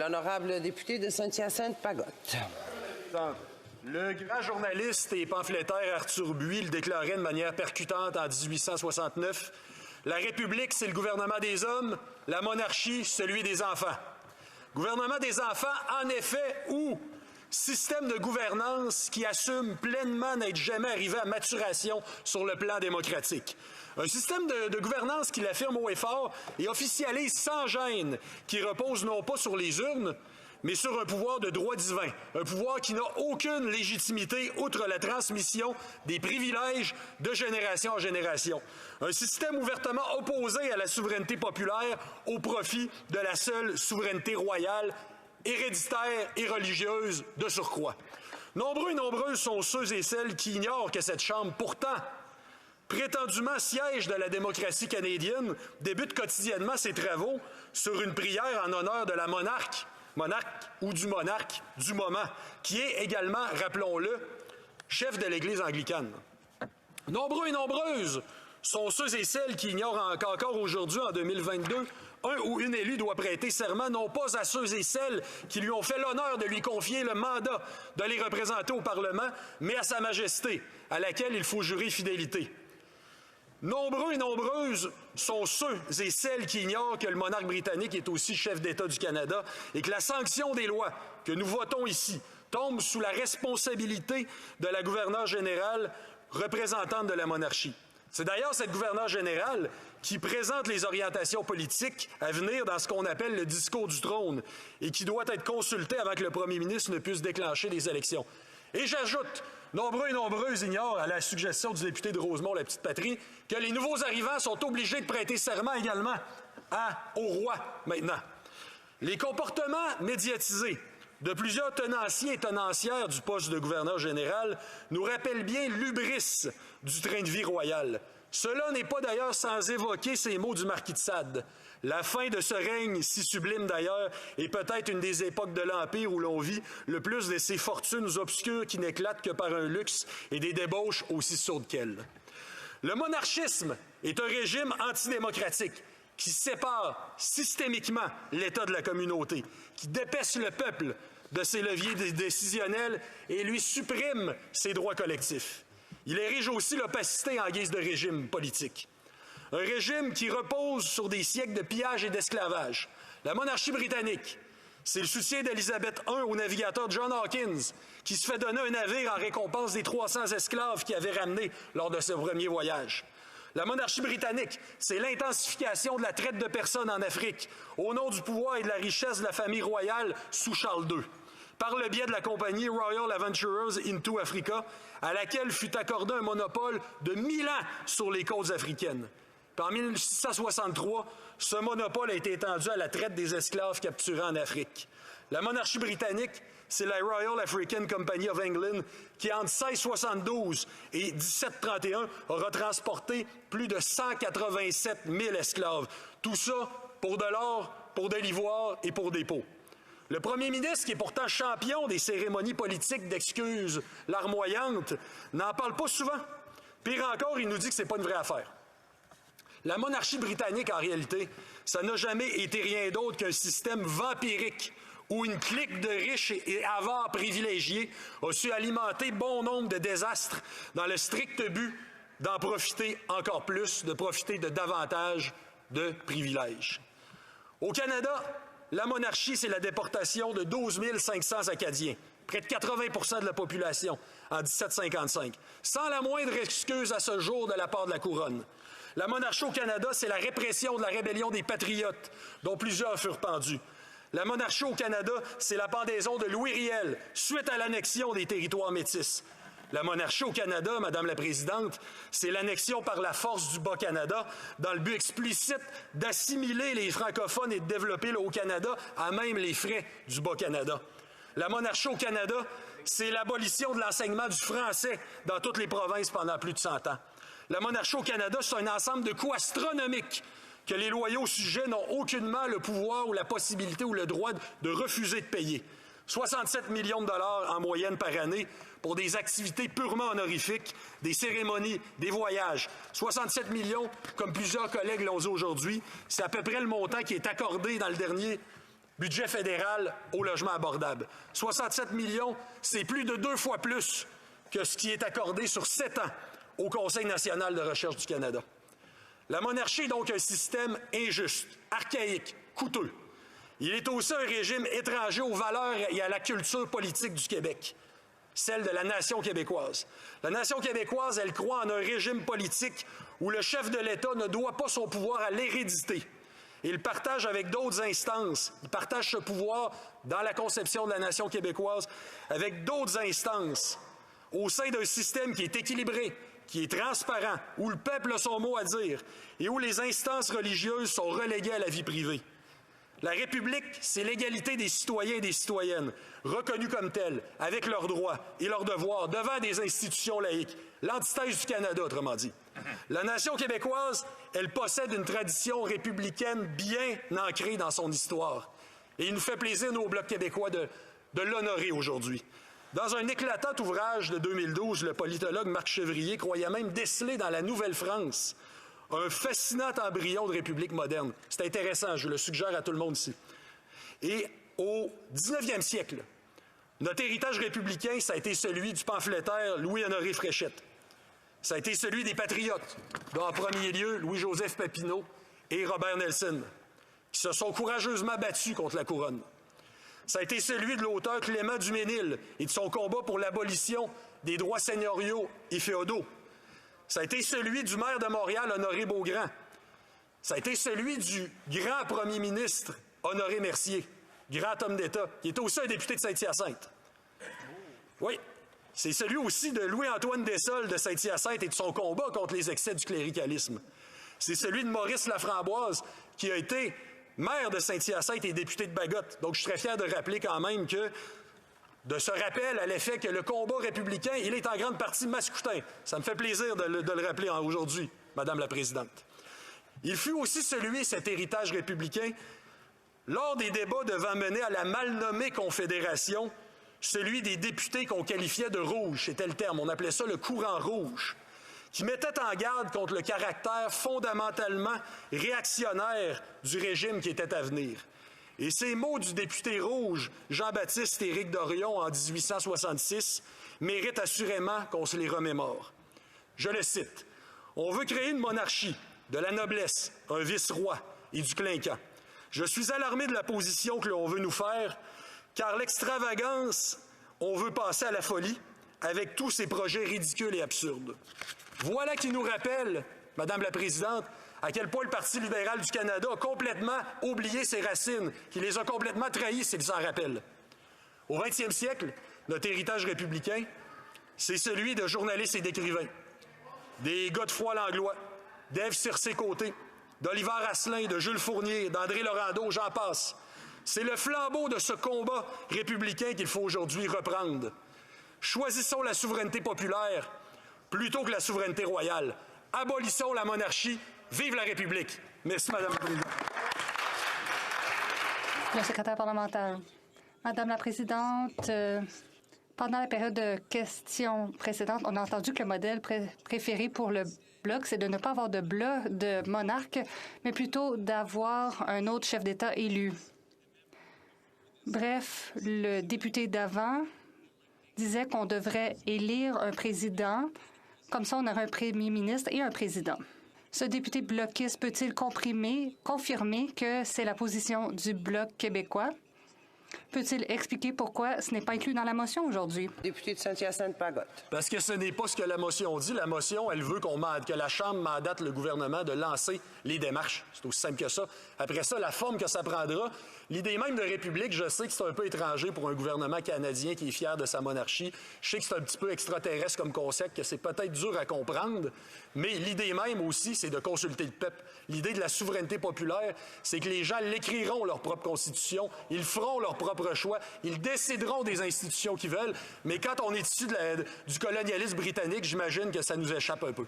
L'honorable député de Saint-Hyacinthe-Pagotte. Le grand journaliste et pamphlétaire Arthur Buis le déclarait de manière percutante en 1869. La République, c'est le gouvernement des hommes, la monarchie, celui des enfants. Gouvernement des enfants, en effet, ou système de gouvernance qui assume pleinement n'être jamais arrivé à maturation sur le plan démocratique. Un système de gouvernance qui l'affirme haut et fort et officialise sans gêne, qui repose non pas sur les urnes, mais sur un pouvoir de droit divin, un pouvoir qui n'a aucune légitimité outre la transmission des privilèges de génération en génération. Un système ouvertement opposé à la souveraineté populaire au profit de la seule souveraineté royale, héréditaire et religieuse de surcroît. Nombreux et nombreuses sont ceux et celles qui ignorent que cette Chambre, pourtant, prétendument siège de la démocratie canadienne, débute quotidiennement ses travaux sur une prière en honneur de la monarque ou du monarque du moment, qui est également, rappelons-le, chef de l'Église anglicane. Nombreux et nombreuses sont ceux et celles qui ignorent qu'encore aujourd'hui, en 2022, un ou une élue doit prêter serment non pas à ceux et celles qui lui ont fait l'honneur de lui confier le mandat de les représenter au Parlement, mais à Sa Majesté, à laquelle il faut jurer fidélité. Nombreux et nombreuses sont ceux et celles qui ignorent que le monarque britannique est aussi chef d'État du Canada et que la sanction des lois que nous votons ici tombe sous la responsabilité de la gouverneure générale représentante de la monarchie. C'est d'ailleurs cette gouverneure générale qui présente les orientations politiques à venir dans ce qu'on appelle le discours du trône et qui doit être consultée avant que le premier ministre ne puisse déclencher des élections. Et j'ajoute, nombreux et nombreuses ignorent, à la suggestion du député de Rosemont, la petite patrie, que les nouveaux arrivants sont obligés de prêter serment également au roi maintenant. Les comportements médiatisés de plusieurs tenanciers et tenancières du poste de gouverneur général nous rappellent bien l'hubris du train de vie royal. Cela n'est pas d'ailleurs sans évoquer ces mots du marquis de Sade. La fin de ce règne, si sublime d'ailleurs, est peut-être une des époques de l'Empire où l'on vit le plus de ces fortunes obscures qui n'éclatent que par un luxe et des débauches aussi sourdes qu'elles. Le monarchisme est un régime antidémocratique qui sépare systémiquement l'État de la communauté, qui dépèce le peuple de ses leviers décisionnels et lui supprime ses droits collectifs. Il érige aussi l'opacité en guise de régime politique. Un régime qui repose sur des siècles de pillage et d'esclavage. La monarchie britannique, c'est le soutien d'Élisabeth I au navigateur John Hawkins, qui se fait donner un navire en récompense des 300 esclaves qu'il avait ramenés lors de ce premier voyage. La monarchie britannique, c'est l'intensification de la traite de personnes en Afrique, au nom du pouvoir et de la richesse de la famille royale sous Charles II, par le biais de la compagnie Royal Adventurers into Africa, à laquelle fut accordé un monopole de 1000 ans sur les côtes africaines. Puis en 1663, ce monopole a été étendu à la traite des esclaves capturés en Afrique. La monarchie britannique, c'est la Royal African Company of England qui, entre 1672 et 1731, aura transporté plus de 187 000 esclaves. Tout ça pour de l'or, pour de l'ivoire et pour des peaux. Le premier ministre, qui est pourtant champion des cérémonies politiques d'excuses larmoyantes, n'en parle pas souvent. Pire encore, il nous dit que c'est pas une vraie affaire. La monarchie britannique, en réalité, ça n'a jamais été rien d'autre qu'un système vampirique où une clique de riches et avares privilégiés a su alimenter bon nombre de désastres dans le strict but d'en profiter encore plus, de profiter de davantage de privilèges. Au Canada, la monarchie, c'est la déportation de 12 500 Acadiens, près de 80 % de la population, en 1755, sans la moindre excuse à ce jour de la part de la couronne. La monarchie au Canada, c'est la répression de la rébellion des Patriotes, dont plusieurs furent pendus. La monarchie au Canada, c'est la pendaison de Louis Riel, suite à l'annexion des territoires métis. La monarchie au Canada, Madame la Présidente, c'est l'annexion par la force du Bas-Canada dans le but explicite d'assimiler les francophones et de développer le Haut-Canada à même les frais du Bas-Canada. La monarchie au Canada, c'est l'abolition de l'enseignement du français dans toutes les provinces pendant plus de 100 ans. La monarchie au Canada, c'est un ensemble de coûts astronomiques que les loyaux sujets n'ont aucunement le pouvoir ou la possibilité ou le droit de refuser de payer. 67 millions de dollars en moyenne par année pour des activités purement honorifiques, des cérémonies, des voyages. 67 millions, comme plusieurs collègues l'ont dit aujourd'hui, c'est à peu près le montant qui est accordé dans le dernier Budget fédéral au logement abordable. 67 millions, c'est plus de 2 fois plus que ce qui est accordé sur 7 ans au Conseil national de recherche du Canada. La monarchie est donc un système injuste, archaïque, coûteux. Il est aussi un régime étranger aux valeurs et à la culture politique du Québec, celle de la nation québécoise. La nation québécoise, elle croit en un régime politique où le chef de l'État ne doit pas son pouvoir à l'hérédité. Il partage avec d'autres instances, il partage ce pouvoir dans la conception de la nation québécoise avec d'autres instances au sein d'un système qui est équilibré, qui est transparent, où le peuple a son mot à dire et où les instances religieuses sont reléguées à la vie privée. La République, c'est l'égalité des citoyens et des citoyennes, reconnus comme tels, avec leurs droits et leurs devoirs devant des institutions laïques, l'antithèse du Canada, autrement dit. La nation québécoise, elle possède une tradition républicaine bien ancrée dans son histoire. Et il nous fait plaisir, nous, au Bloc québécois, de l'honorer aujourd'hui. Dans un éclatant ouvrage de 2012, le politologue Marc Chevrier croyait même déceler dans la Nouvelle-France un fascinant embryon de république moderne. C'est intéressant, je le suggère à tout le monde ici. Et au 19e siècle, notre héritage républicain, ça a été celui du pamphlétaire Louis-Honoré Fréchette. Ça a été celui des patriotes, dont en premier lieu Louis-Joseph Papineau et Robert Nelson, qui se sont courageusement battus contre la couronne. Ça a été celui de l'auteur Clément Duménil et de son combat pour l'abolition des droits seigneuriaux et féodaux. Ça a été celui du maire de Montréal, Honoré Beaugrand. Ça a été celui du grand premier ministre, Honoré Mercier, grand homme d'État, qui était aussi un député de Saint-Hyacinthe. Oui, c'est celui aussi de Louis-Antoine Dessol de Saint-Hyacinthe et de son combat contre les excès du cléricalisme. C'est celui de Maurice Laframboise, qui a été maire de Saint-Hyacinthe et député de Bagotte. Donc, je suis très fier de rappeler quand même que de ce rappel à l'effet que le combat républicain, il est en grande partie mascoutin. Ça me fait plaisir de le rappeler aujourd'hui, Madame la Présidente. Il fut aussi celui, cet héritage républicain, lors des débats devant mener à la mal nommée Confédération, celui des députés qu'on qualifiait de rouges, c'était le terme, on appelait ça le courant rouge, qui mettait en garde contre le caractère fondamentalement réactionnaire du régime qui était à venir. Et ces mots du député rouge Jean-Baptiste Éric Dorion en 1866 méritent assurément qu'on se les remémore. Je le cite. « On veut créer une monarchie, de la noblesse, un vice-roi et du clinquant. Je suis alarmé de la position que l'on veut nous faire, car l'extravagance, on veut passer à la folie avec tous ces projets ridicules et absurdes. » Voilà qui nous rappelle, Madame la Présidente, à quel point le Parti libéral du Canada a complètement oublié ses racines, qu'il les a complètement trahis, s'il s'en rappelle. Au 20e siècle, notre héritage républicain, c'est celui de journalistes et d'écrivains, des Godefroy Langlois, d'Ève Circé-Côté, d'Oliver Asselin, de Jules Fournier, d'André Laurendeau, j'en passe. C'est le flambeau de ce combat républicain qu'il faut aujourd'hui reprendre. Choisissons la souveraineté populaire plutôt que la souveraineté royale. Abolissons la monarchie. Vive la République. Merci, Madame la Présidente. Le secrétaire parlementaire. Madame la Présidente, pendant la période de questions précédente, on a entendu que le modèle préféré pour le Bloc, c'est de ne pas avoir de monarque, mais plutôt d'avoir un autre chef d'État élu. Bref, le député d'avant disait qu'on devrait élire un président. Comme ça, on aurait un premier ministre et un président. Ce député bloquiste peut-il confirmer que c'est la position du Bloc québécois? Peut-il expliquer pourquoi ce n'est pas inclus dans la motion aujourd'hui? Député de Saint-Hyacinthe-Bagotte. Parce que ce n'est pas ce que la motion dit. La motion, elle veut que la Chambre mandate le gouvernement de lancer les démarches. C'est aussi simple que ça. Après ça, la forme que ça prendra, l'idée même de République, je sais que c'est un peu étranger pour un gouvernement canadien qui est fier de sa monarchie. Je sais que c'est un petit peu extraterrestre comme concept, que c'est peut-être dur à comprendre, mais l'idée même aussi, c'est de consulter le peuple. L'idée de la souveraineté populaire, c'est que les gens l'écriront leur propre constitution, ils feront leur propre choix, ils décideront des institutions qu'ils veulent, mais quand on est issu du colonialisme britannique, j'imagine que ça nous échappe un peu.